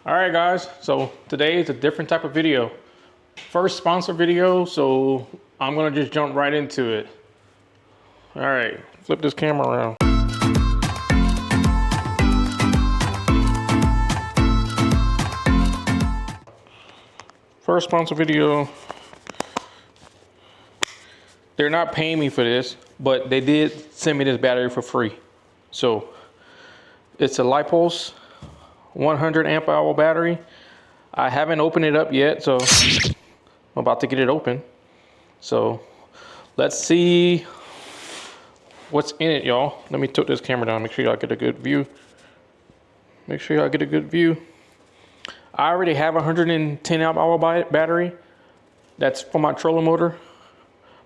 All right, guys, so today is a different type of video. First sponsor video, so I'm gonna just jump right into it. All right, flip this camera around. First sponsor video. They're not paying me for this, but they did send me this battery for free. So it's a LiPULS 100 amp hour battery. I haven't opened it up yet, so I'm about to get it open. So let's see what's in it, y'all. Let me tilt this camera down, make sure y'all get a good view. Make sure y'all get a good view. I already have a 110 amp hour battery. That's for my trolling motor,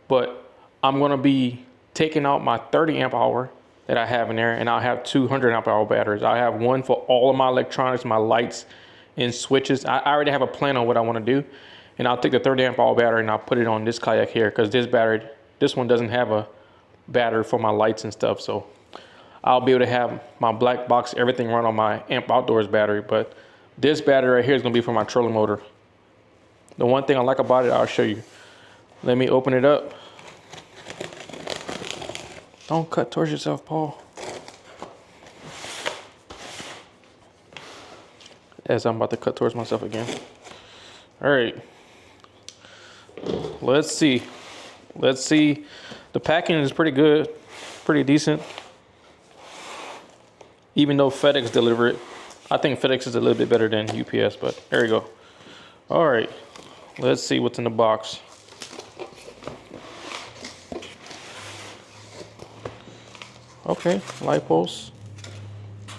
but I'm gonna be taking out my 30 amp hour that I have in there, and I'll have 200 amp hour batteries. I have one for all of my electronics, my lights and switches. I already have a plan on what I wanna do, and I'll take the 30 amp hour battery and I'll put it on this kayak here, because this one doesn't have a battery for my lights and stuff. So I'll be able to have my black box, everything run on my Amp Outdoors battery, but this battery right here is gonna be for my trolling motor. The one thing I like about it, I'll show you. Let me open it up. Don't cut towards yourself, Paul. As I'm about to cut towards myself again. All right. Let's see. Let's see. The packing is pretty good, pretty decent. Even though FedEx delivered it. I think FedEx is a little bit better than UPS, but there you go. All right. Let's see what's in the box. Okay, LiPULS.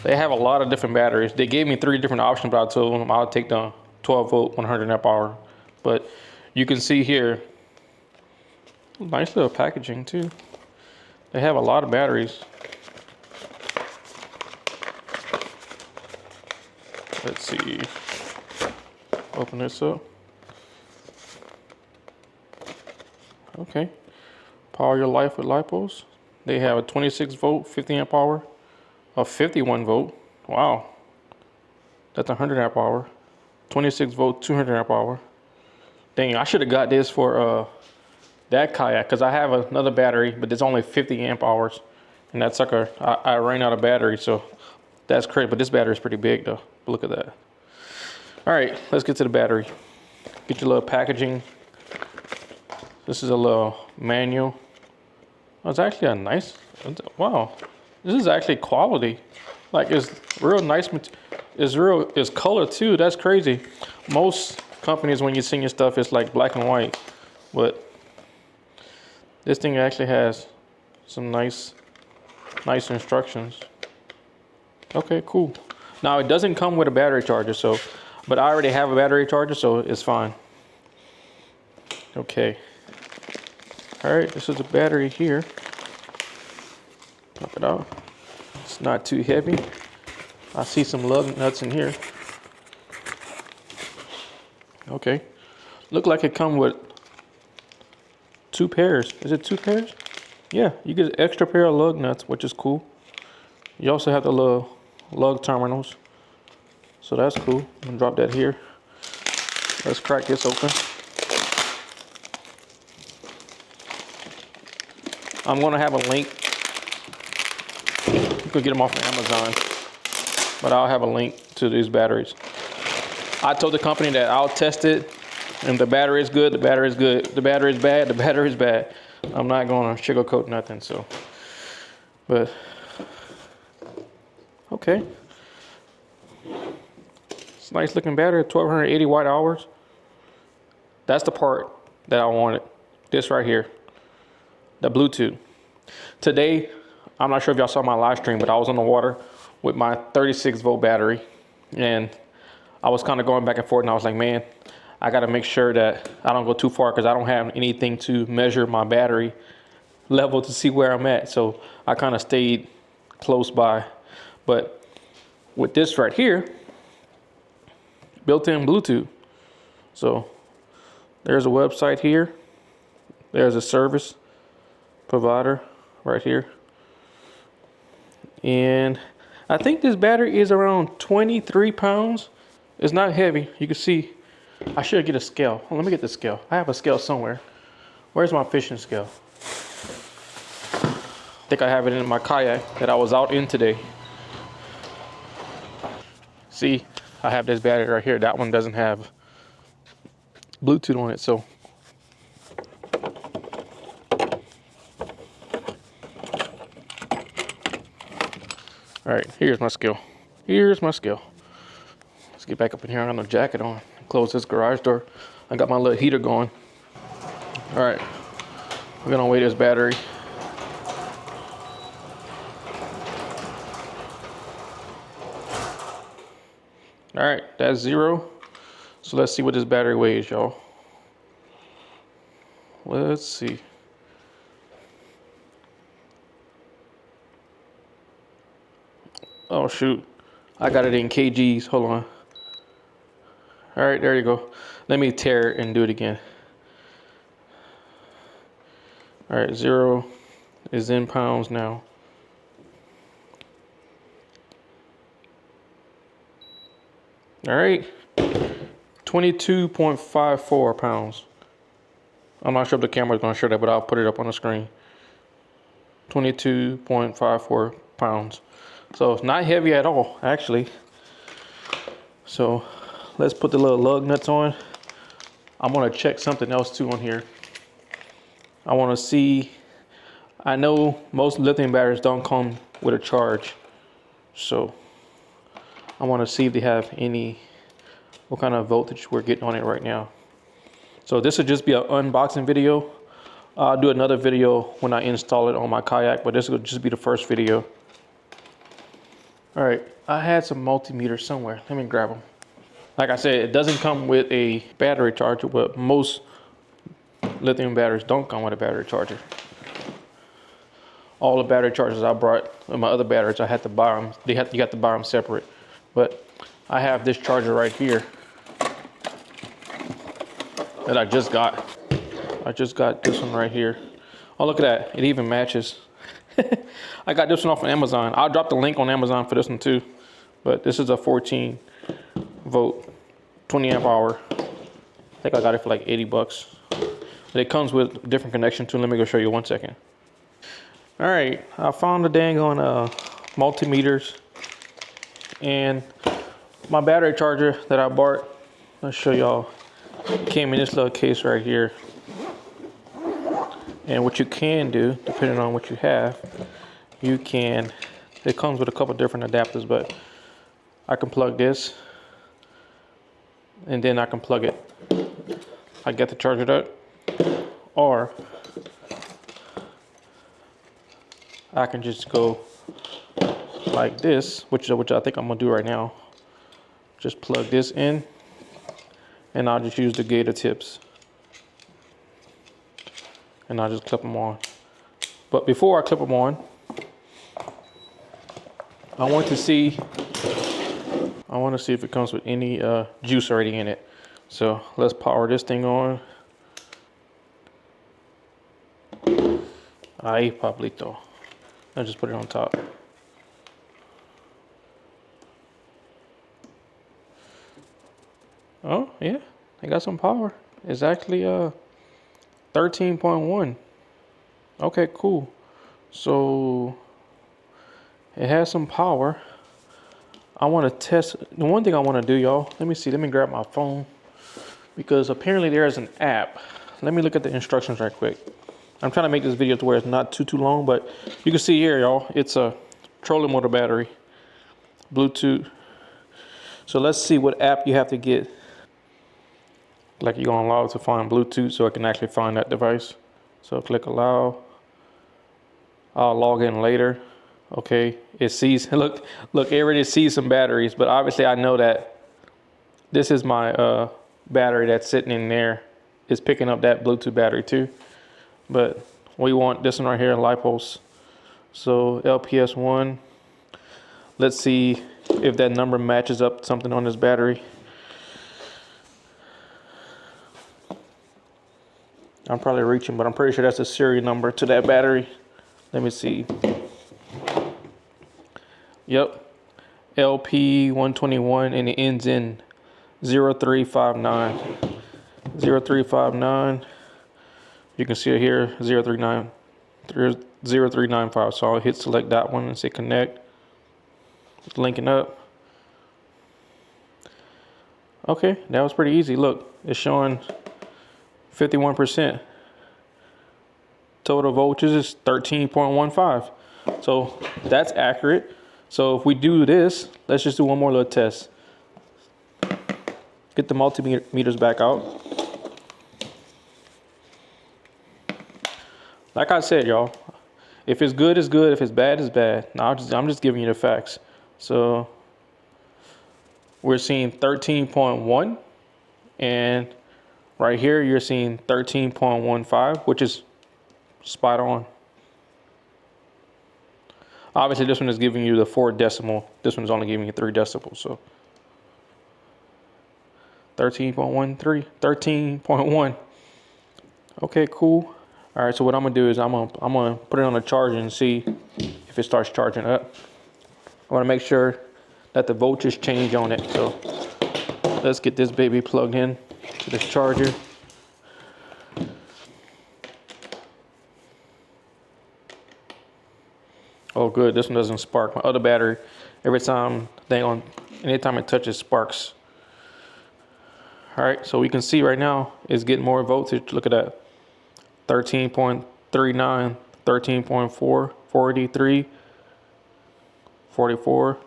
They have a lot of different batteries. They gave me 3 different options, but I told them I'll take the 12 volt 100 amp hour. But you can see here, nice little packaging too. They have a lot of batteries. Let's see. Open this up. Okay. Power your life with LiPULS. They have a 26 volt, 50 amp hour, a 51 volt. Wow. That's 100 amp hour. 26 volt, 200 amp hour. Dang, I should have got this for that kayak, because I have another battery, but it's only 50 amp hours. And that sucker, I ran out of battery, so that's crazy. But this battery is pretty big though. Look at that. All right, let's get to the battery. Get your little packaging. This is a little manual. Oh, it's actually a nice, wow. This is actually quality. Like, it's real nice, it's color too, that's crazy. Most companies, when you see your stuff, it's like black and white, but this thing actually has some nice instructions. Okay, cool. Now it doesn't come with a battery charger, so, but I already have a battery charger, so it's fine. Okay. All right, this is the battery here. Pop it out. It's not too heavy. I see some lug nuts in here. Okay. Look like it come with 2 pairs. Is it 2 pairs? Yeah, you get an extra pair of lug nuts, which is cool. You also have the little lug terminals. So that's cool. I'm gonna drop that here. Let's crack this open. I'm gonna have a link. You could get them off of Amazon, but I'll have a link to these batteries. I told the company that I'll test it, and the battery is good, the battery is good. The battery is bad, the battery is bad. I'm not gonna sugarcoat nothing, so. But, okay. It's a nice looking battery, 1280 watt hours. That's the part that I wanted. This right here. The Bluetooth. Today, I'm not sure if y'all saw my live stream, but I was on the water with my 36 volt battery, and I was kind of going back and forth, and I was like, man, I got to make sure that I don't go too far, because I don't have anything to measure my battery level to see where I'm at. So I kind of stayed close by. But with this right here, built-in Bluetooth. So there's a website here. There's a service provider right here, and I think this battery is around 23 pounds. It's not heavy. You can see, I should get a scale. Oh, let me get the scale. I have a scale somewhere. Where's my fishing scale? I think I have it in my kayak that I was out in today. See, I have this battery right here. That one doesn't have Bluetooth on it, so. All right, here's my scale. Here's my scale. Let's get back up in here. I got no jacket on. Close this garage door. I got my little heater going. All right, we're gonna weigh this battery. All right, that's 0. So let's see what this battery weighs, y'all. Let's see. Oh shoot, I got it in kgs. Hold on. All right, there you go. Let me tear it and do it again. All right, 0 is in pounds now. All right, 22.54 pounds. I'm not sure if the camera is going to show that, but I'll put it up on the screen. 22.54 pounds. So it's not heavy at all, actually. So let's put the little lug nuts on. I'm going to check something else too on here. I want to see, I know most lithium batteries don't come with a charge. So I want to see if they have what kind of voltage we're getting on it right now. So this will just be an unboxing video. I'll do another video when I install it on my kayak, but this will just be the first video. All right, I had some multimeters somewhere. Let me grab them. Like I said, it doesn't come with a battery charger, but most lithium batteries don't come with a battery charger. All the battery chargers I brought, and my other batteries, I had to buy them. You got to buy them separate. But I have this charger right here that I just got. I just got this one right here. Oh, look at that. It even matches. I got this one off of Amazon. I'll drop the link on Amazon for this one too. But this is a 14 volt, 20 amp hour. I think I got it for like 80 bucks. But it comes with a different connection too. Let me go show you 1 second. All right, I found the dang on multimeters. And my battery charger that I bought, let's show y'all, came in this little case right here. And what you can do, depending on what you have, it comes with a couple different adapters, but I can plug this and then I can plug it. I get the charger up, or I can just go like this, which I think I'm gonna do right now. Just plug this in and I'll just use the gator tips. And I'll just clip them on. But before I clip them on, I want to see if it comes with any juice already in it. So let's power this thing on. Ahí, Pablito. I'll just put it on top. Oh yeah, I got some power. It's actually 13.1. Okay, cool. So it has some power. I want to test. The one thing I want to do, y'all, let me see. Let me grab my phone because apparently there is an app. Let me look at the instructions right quick. I'm trying to make this video to where it's not too long, but you can see here, y'all, it's a trolling motor battery, Bluetooth. So let's see what app you have to get. Like you're gonna allow it to find Bluetooth so I can actually find that device. So click allow. I'll log in later. Okay, it sees, look, it already sees some batteries, but obviously I know that this is my battery that's sitting in there. It's picking up that Bluetooth battery too. But we want this one right here, LiPULS. So LPS1. Let's see if that number matches up something on this battery. I'm probably reaching, but I'm pretty sure that's a serial number to that battery. Let me see. Yep, LP121, and it ends in 0359. 0359. You can see it here, 0395. So I'll hit select that one and say connect. It's linking up. Okay, that was pretty easy. Look, it's showing 51%. Total voltage is 13.15. So that's accurate. So if we do this, let's just do one more little test. Get the multimeters back out. Like I said, y'all, if it's good, it's good. If it's bad, it's bad. Now I'm just giving you the facts. So we're seeing 13.1, and right here you're seeing 13.15, which is spot on. Obviously this one is giving you the 4 decimal. This one's only giving you 3 decibels. So 13.13, 13.1. Okay, cool. All right, so what I'm gonna do is I'm gonna put it on a charger and see if it starts charging up. I wanna make sure that the voltage change on it. So let's get this baby plugged in to this charger. Oh good, this one doesn't spark. My other battery, anytime it touches, sparks. All right, so we can see right now it's getting more voltage. Look at that. 13.39, 13.4, 43, 44.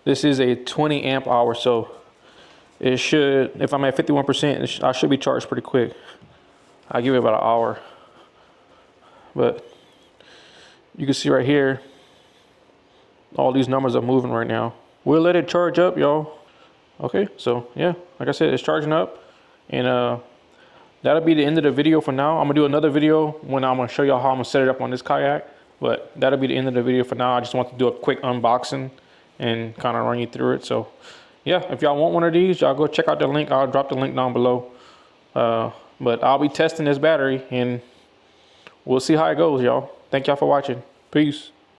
This is a 20 amp hour, so it should, if I'm at 51%, I should be charged pretty quick. I'll give it about an hour. But you can see right here, all these numbers are moving right now. We'll let it charge up, y'all. Okay, so yeah, like I said, it's charging up, and that'll be the end of the video for now. I'm gonna do another video when I'm gonna show y'all how I'm gonna set it up on this kayak, but that'll be the end of the video for now. I just want to do a quick unboxing and kind of run you through it. So yeah, if y'all want one of these, y'all go check out the link. I'll drop the link down below. But I'll be testing this battery and we'll see how it goes, y'all. Thank y'all for watching. Peace.